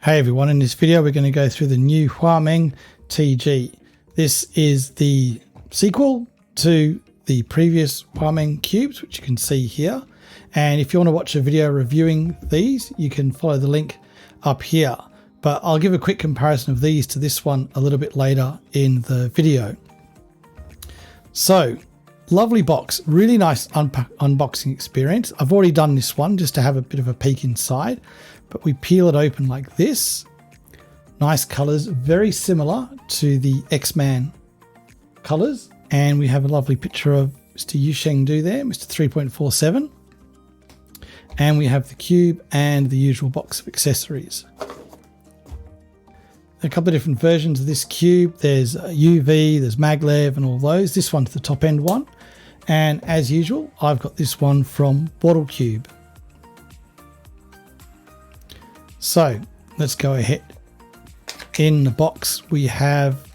Hey everyone, in this video we're going to go through the new HuaMeng TG. This is the sequel to the previous HuaMeng cubes, which you can see here. And if you want to watch a video reviewing these, you can follow the link up here. But I'll give a quick comparison of these to this one a little bit later in the video. So, lovely box, really nice unboxing experience. I've already done this one just to have a bit of a peek inside. But we peel it open like this. Nice colors, very similar to the X-Man colors. And we have a lovely picture of Mr. Yusheng there, Mr. 3.47. And we have the cube and the usual box of accessories. A couple of different versions of this cube. There's UV, there's MagLev and all those. This one's the top end one. And as usual, I've got this one from Cube. So let's go ahead. In the box we have,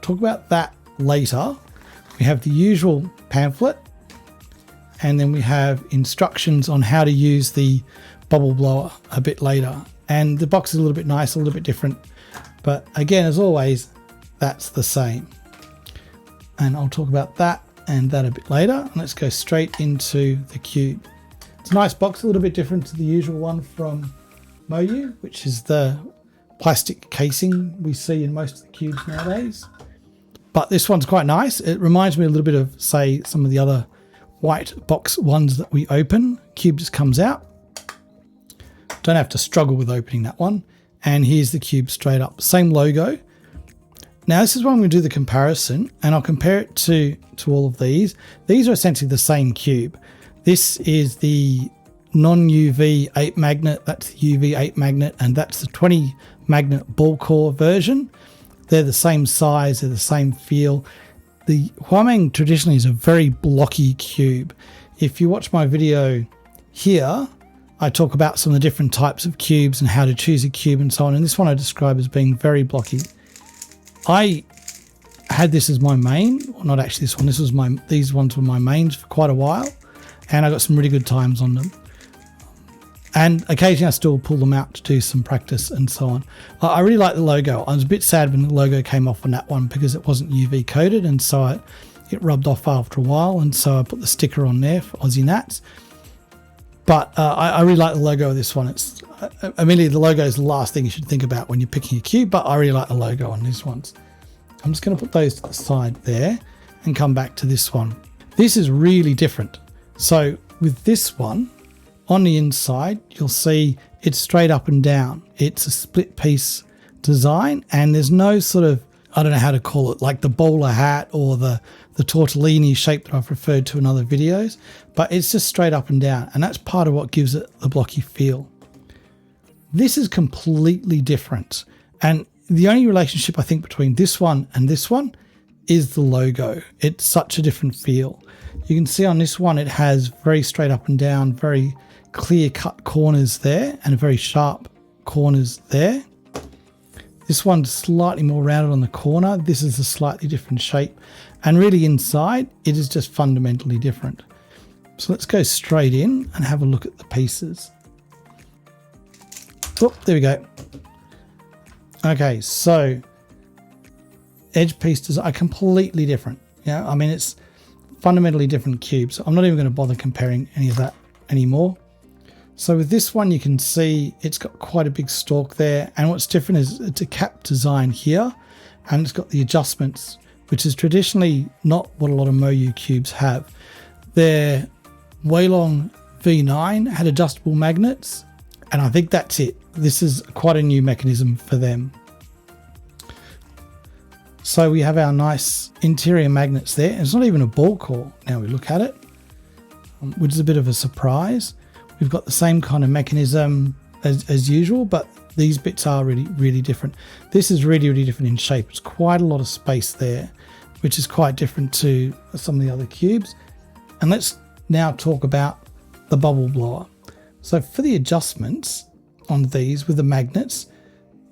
talk about that later. We have the usual pamphlet, and then we have instructions on how to use the bubble blower a bit later. And the box is a little bit nice, a little bit different. But again, as always, that's the same. And I'll talk about that and that a bit later. And let's go straight into the cube. It's a nice box, a little bit different to the usual one from MoYu, which is the plastic casing we see in most of the cubes nowadays. But this one's quite nice. It reminds me a little bit of, say, some of the other white box ones that we open. Cube just comes out. Don't have to struggle with opening that one. And here's the cube straight up. Same logo. Now this is when we do the comparison, and I'll compare it to all of these. These are essentially the same cube. This is the non-UV 8 magnet, that's the UV 8 magnet, and that's the 20 magnet ball core version. They're the same size, they're the same feel. The HuaMeng traditionally is a very blocky cube. If you watch my video here, I talk about some of the different types of cubes and how to choose a cube and so on, and this one I describe as being very blocky. I had this as my main, well, not actually this one, these ones were my mains for quite a while, and I got some really good times on them. And occasionally I still pull them out to do some practice and so on. I really like the logo. I was a bit sad when the logo came off on that one because it wasn't UV coated, and so it rubbed off after a while, and so I put the sticker on there for Aussie Nats. But I really like the logo of this one. Immediately the logo is the last thing you should think about when you're picking a cube, but I really like the logo on these ones. I'm just going to put those to the side there and come back to this one. This is really different. So with this one, on the inside, you'll see it's straight up and down. It's a split piece design, and there's no sort of, I don't know how to call it, like the bowler hat or the tortellini shape that I've referred to in other videos, but it's just straight up and down, and that's part of what gives it the blocky feel. This is completely different, and the only relationship I think between this one and this one is the logo. It's such a different feel. You can see on this one it has very straight up and down, very clear cut corners there, and very sharp corners there. This one's slightly more rounded on the corner. This is a slightly different shape, and really inside it is just fundamentally different. So let's go straight in and have a look at the pieces. Oh, there we go. Okay, so edge pieces are completely different. Yeah, I mean, it's fundamentally different cubes. I'm not even going to bother comparing any of that anymore. So with this one, you can see it's got quite a big stalk there. And what's different is it's a cap design here, and it's got the adjustments, which is traditionally not what a lot of MoYu cubes have. Their WeiLong V2 had adjustable magnets, and I think that's it. This is quite a new mechanism for them. So we have our nice interior magnets there. It's not even a ball core now we look at it, which is a bit of a surprise. We've got the same kind of mechanism as usual, but these bits are really, really different. This is really, really different in shape. It's quite a lot of space there, which is quite different to some of the other cubes. And let's now talk about the bubble blower. So for the adjustments on these with the magnets,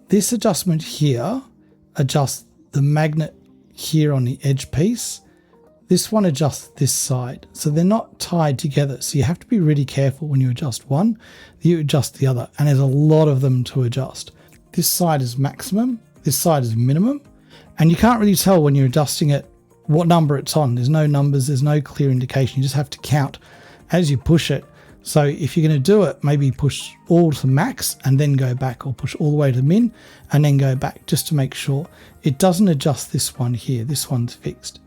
this adjustment here adjusts the magnet here on the edge piece. This one adjusts this side, so they're not tied together. So you have to be really careful when you adjust one, you adjust the other, and there's a lot of them to adjust. this side is maximum, this side is minimum, and you can't really tell when you're adjusting it what number it's on. There's no numbers, there's no clear indication. You just have to count as you push it. So if you're going to do it, maybe push all to max and then go back, or push all the way to min and then go back, just to make sure it doesn't adjust this one here. This one's fixed.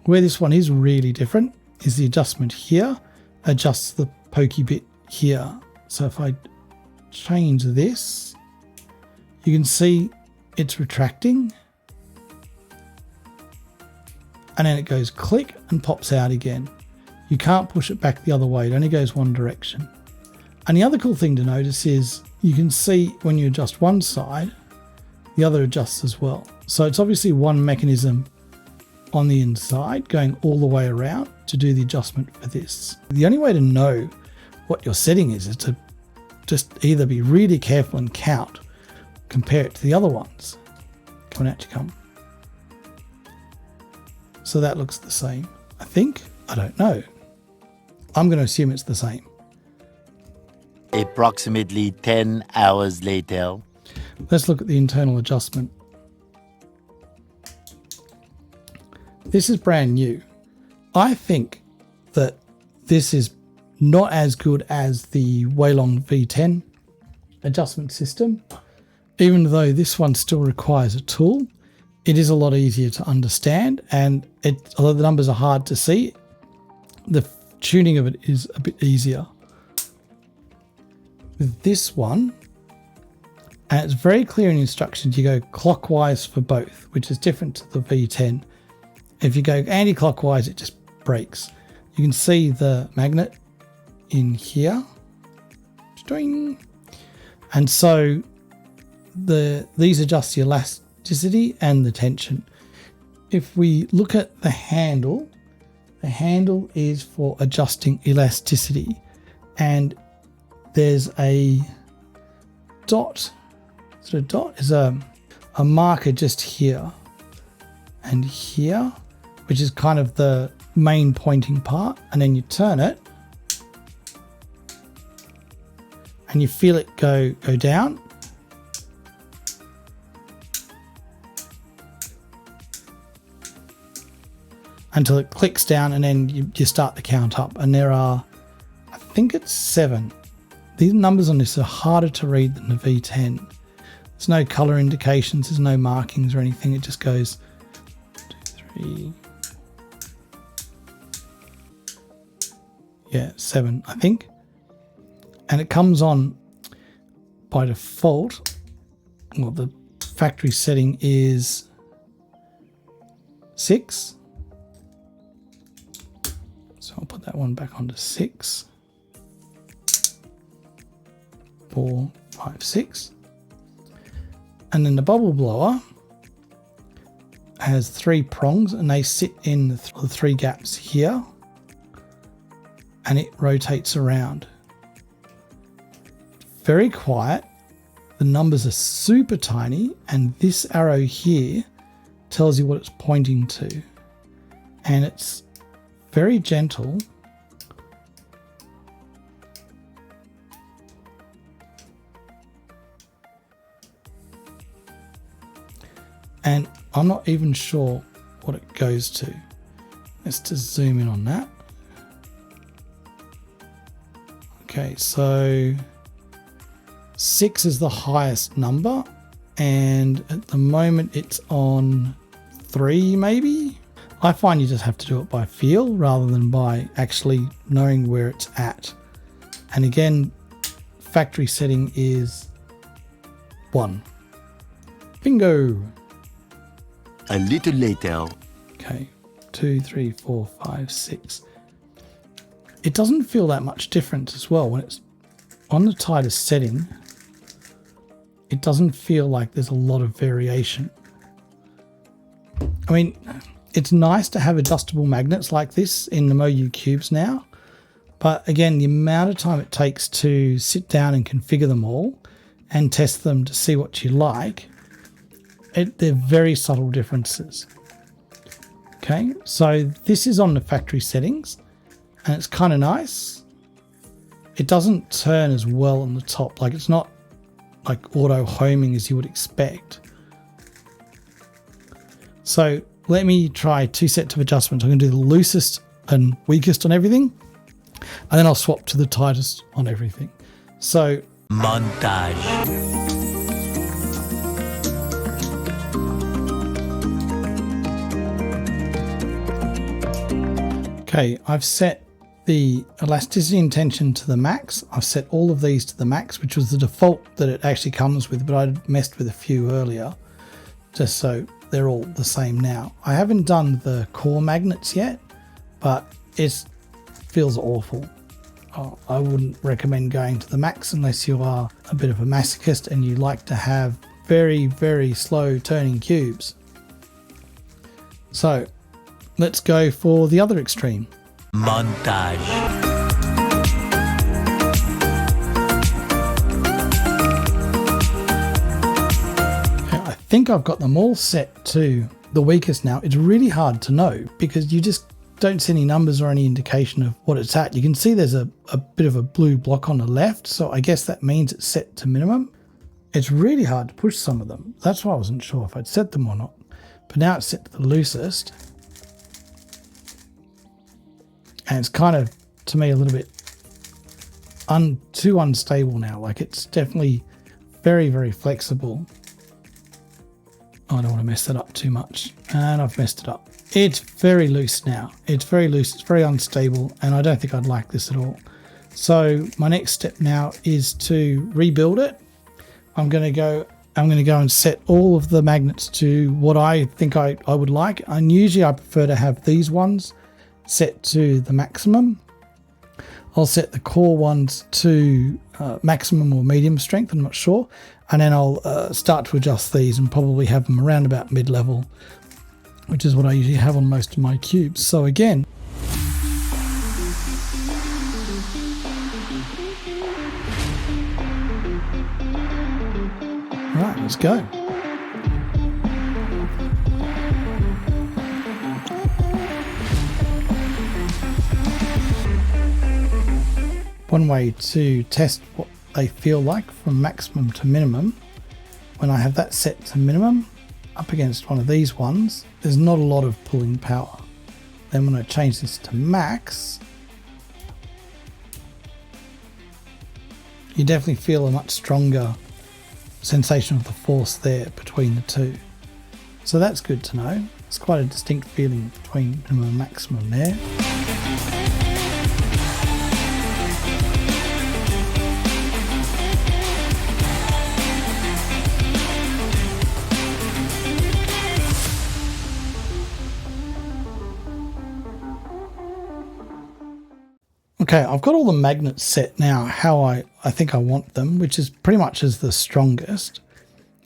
Where this one is really different is the adjustment here adjusts the pokey bit here. So if I change this, you can see it's retracting, and then it goes click and pops out again. You can't push it back the other way. It only goes one direction. And the other cool thing to notice is you can see when you adjust one side, the other adjusts as well. So it's obviously one mechanism on the inside going all the way around to do the adjustment for this. The only way to know what your setting is to just either be really careful and count, compare it to the other ones. Coming out to come. So that looks the same, I think. I don't know. I'm going to assume it's the same. Approximately 10 hours later. Let's look at the internal adjustment. This is brand new. I think that this is not as good as the WeiLong V2 adjustment system. Even though this one still requires a tool, it is a lot easier to understand, and although the numbers are hard to see, the tuning of it is a bit easier. With this one, and it's very clear in instructions, you go clockwise for both, which is different to the V2. If you go anti-clockwise, it just breaks. You can see the magnet in here. And so these adjust the elasticity and the tension. If we look at the handle is for adjusting elasticity, and there's a dot. So a dot is a marker just here and here, which is kind of the main pointing part, and then you turn it and you feel it go down. Until it clicks down, and then you start the count up. And there are, I think it's 7. These numbers on this are harder to read than the V2. There's no color indications, there's no markings or anything. It just goes 2, 3. Yeah, 7, I think. And it comes on by default. Well, the factory setting is 6. So I'll put that one back onto 6, 4, 5, 6. And then the bubble blower has 3 prongs, and they sit in the 3 gaps here, and it rotates around. Very quiet. The numbers are super tiny, and this arrow here tells you what it's pointing to. And it's very gentle. And I'm not even sure what it goes to. Let's just zoom in on that. Okay, so 6 is the highest number, and at the moment it's on 3 maybe. I find you just have to do it by feel rather than by actually knowing where it's at. And again, factory setting is 1. Bingo. A little later. Okay, 2, 3, 4, 5, 6. It doesn't feel that much different as well when it's on the tightest setting. It doesn't feel like there's a lot of variation. I mean, it's nice to have adjustable magnets like this in the MoYu cubes now, but again, the amount of time it takes to sit down and configure them all and test them to see what you like, they're very subtle differences. Okay, so this is on the factory settings, and it's kind of nice. It doesn't turn as well on the top, like it's not like auto homing as you would expect. So let me try 2 sets of adjustments. I'm going to do the loosest and weakest on everything, and then I'll swap to the tightest on everything. So Montage. Okay, I've set the elasticity and tension to the max. I've set all of these to the max, which was the default that it actually comes with, but I messed with a few earlier just so they're all the same now. I haven't done the core magnets yet, but it feels awful. I wouldn't recommend going to the max unless you are a bit of a masochist and you like to have very, very slow turning cubes. So let's go for the other extreme. Montage. Okay, I think I've got them all set to the weakest now. It's really hard to know because you just don't see any numbers or any indication of what it's at. You can see there's a bit of a blue block on the left, so I guess that means it's set to minimum. It's really hard to push some of them. That's why I wasn't sure if I'd set them or not. But now it's set to the loosest. And it's kind of, to me, a little bit too unstable now. Like, it's definitely very, very flexible. Oh, I don't want to mess that up too much. And I've messed it up. It's very loose now. It's very loose. It's very unstable. And I don't think I'd like this at all. So my next step now is to rebuild it. I'm going to go and set all of the magnets to what I think I would like. And usually I prefer to have these ones set to the maximum. I'll set the core ones to maximum or medium strength, I'm not sure, and then I'll start to adjust these and probably have them around about mid-level, which is what I usually have on most of my cubes. So again, right, let's go. One way to test what they feel like from maximum to minimum, when I have that set to minimum up against one of these ones, there's not a lot of pulling power. Then when I change this to max, you definitely feel a much stronger sensation of the force there between the two. So that's good to know. It's quite a distinct feeling between minimum and maximum there. Okay, I've got all the magnets set now how I think I want them, which is pretty much as the strongest.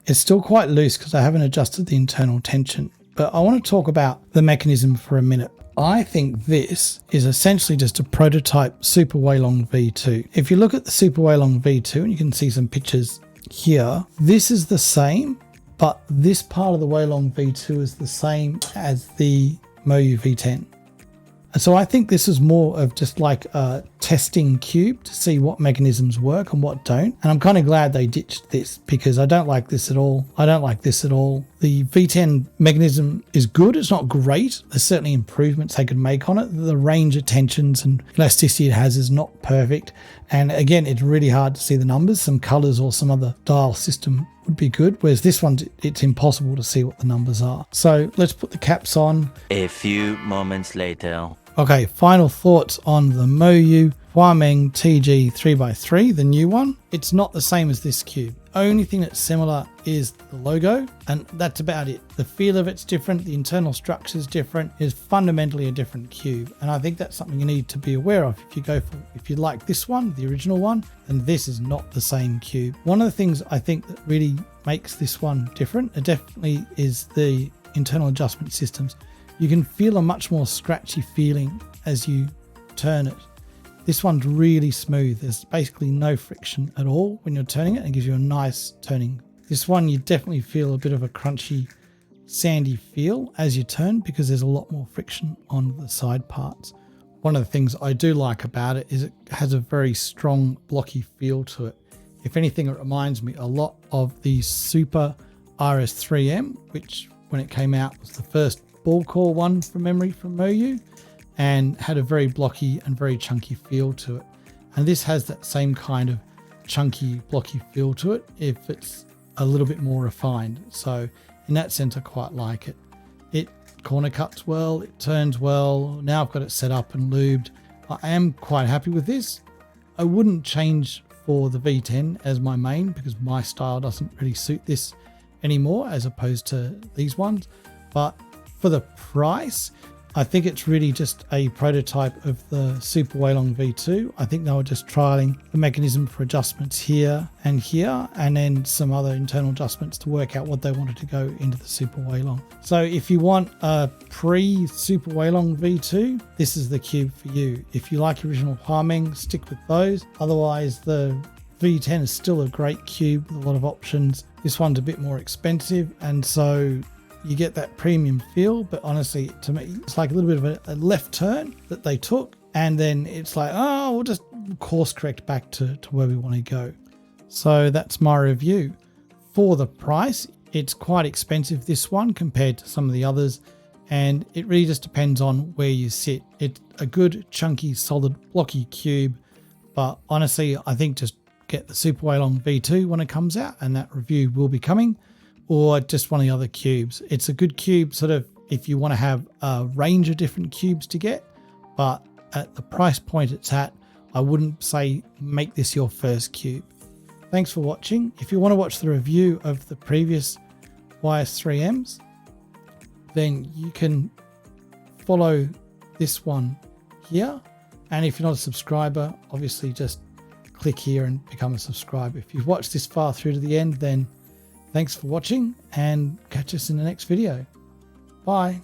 It's still quite loose because I haven't adjusted the internal tension, but I want to talk about the mechanism for a minute. I think this is essentially just a prototype Super WeiLong V2. If you look at the Super WeiLong V2, and you can see some pictures here, this is the same, but this part of the WeiLong V2 is the same as the MoYu V10. And so I think this is more of just like a testing cube to see what mechanisms work and what don't. And I'm kind of glad they ditched this because I don't like this at all. I don't like this at all. The V10 mechanism is good. It's not great. There's certainly improvements they could make on it. The range of tensions and elasticity it has is not perfect. And again, it's really hard to see the numbers. Some colors or some other dial system would be good, whereas this one, it's impossible to see what the numbers are. So let's put the caps on. A few moments later. Okay, final thoughts on the MoYu HuaMeng TG 3x3, the new one. It's not the same as this cube. Only thing that's similar is the logo, and that's about it. The feel of it's different, the internal structure is different, it's fundamentally a different cube, and I think that's something you need to be aware of. If you like this one, the original one, then this is not the same cube. One of the things I think that really makes this one different, it definitely is the internal adjustment systems. You can feel a much more scratchy feeling as you turn it. This one's really smooth. There's basically no friction at all when you're turning it. It gives you a nice turning. This one, you definitely feel a bit of a crunchy, sandy feel as you turn because there's a lot more friction on the side parts. One of the things I do like about it is it has a very strong blocky feel to it. If anything, it reminds me a lot of the Super YS3M, which when it came out was the first ball core one from memory from MoYu, and had a very blocky and very chunky feel to it. And this has that same kind of chunky, blocky feel to it, if it's a little bit more refined. So in that sense, I quite like it. It corner cuts well, it turns well. Now I've got it set up and lubed. I am quite happy with this. I wouldn't change for the V10 as my main because my style doesn't really suit this anymore as opposed to these ones. But for the price, I think it's really just a prototype of the Super WeiLong V2. I think they were just trialing the mechanism for adjustments here, and then some other internal adjustments to work out what they wanted to go into the Super WeiLong. So if you want a pre-Super WeiLong V2, this is the cube for you. If you like original HuaMeng, stick with those. Otherwise, the V10 is still a great cube with a lot of options. This one's a bit more expensive, and so you get that premium feel, but honestly, to me, it's like a little bit of a left turn that they took, and then it's like, oh, we'll just course correct back to where we want to go. So that's my review. For the price, it's quite expensive, this one, compared to some of the others, and it really just depends on where you sit. It's a good, chunky, solid, blocky cube, but honestly, I think just get the Super WeiLong V2 when it comes out, and that review will be coming, or just one of the other cubes. It's a good cube sort of if you want to have a range of different cubes to get, but at the price point it's at, I wouldn't say make this your first cube. Thanks for watching. If you want to watch the review of the previous YS3Ms, then you can follow this one here. And if you're not a subscriber, obviously just click here and become a subscriber. If you've watched this far through to the end, then thanks for watching, and catch us in the next video. Bye.